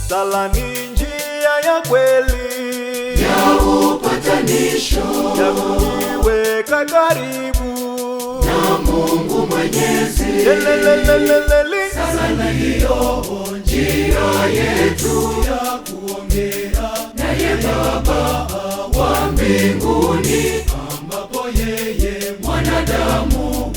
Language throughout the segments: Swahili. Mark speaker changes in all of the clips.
Speaker 1: Sala ni njia ya kweli
Speaker 2: ya upatanisho,
Speaker 1: ya kujiweka karibu
Speaker 2: na Mungu Mwenyezi. Sala ndiyo njia yetu ya kuongea naye Baba wa mbinguni, ambapo yeye mwanadamu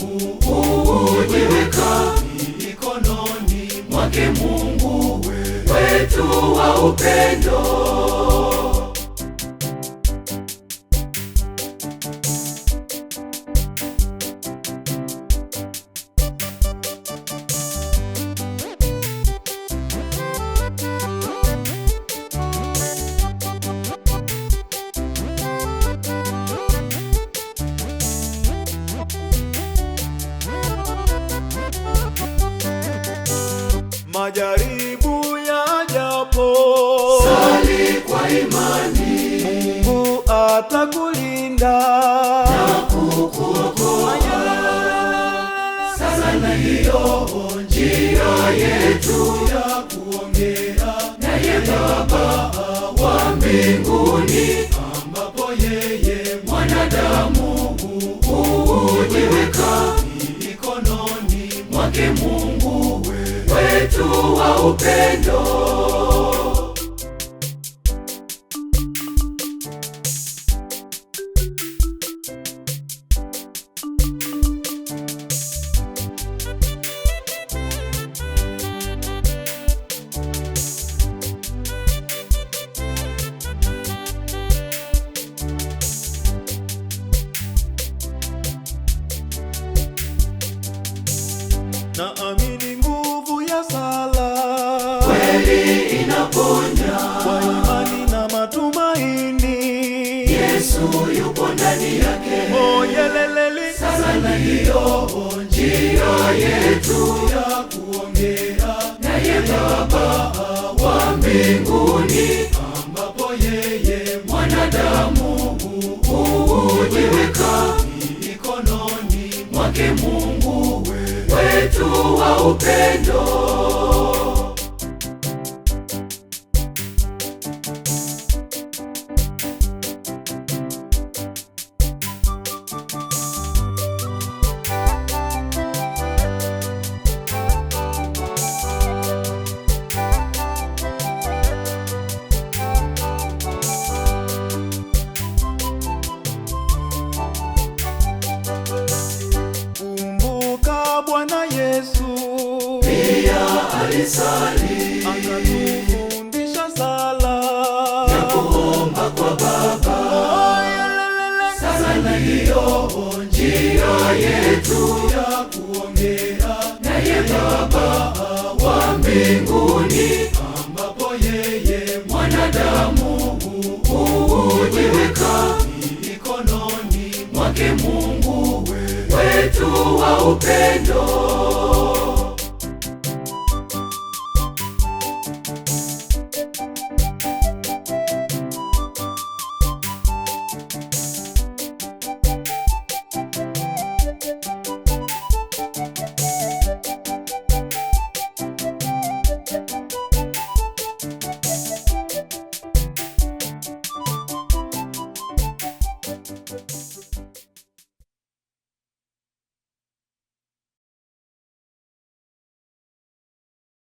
Speaker 2: hujiweka mikononi mwake Mungu wetu wa upendo.
Speaker 1: Majaribu yajapo,
Speaker 2: sali kwa imani,
Speaker 1: Mungu atakulinda
Speaker 2: na kukuokoa. Sala ndiyo njia yetu ya kuongea naye Baba wa mbinguni, ambapo yeye mwanadamu hujiweka mikononi mwake Mungu wetu wa upendo.
Speaker 1: Naamini nguvu ya sala
Speaker 2: kweli inaponya,
Speaker 1: kwa imani na matumaini,
Speaker 2: Yesu yupo ndani yake. Sala ndiyo njia yetu ya kuongea naye Baba wa mbinguni, ambapo yeye mwanadamu hujiweka mikononi mwake Mungu wetu wa upendo.
Speaker 1: Bwana Yesu
Speaker 2: pia alisali,
Speaker 1: akatufundisha sala
Speaker 2: ya kuomba kwa Baba. Sala ndiyo njia yetu ya kuongea naye Baba wa mbinguni, ambapo yeye mwanadamu hujiweka mikononi mwake Mungu wetu wa upendo.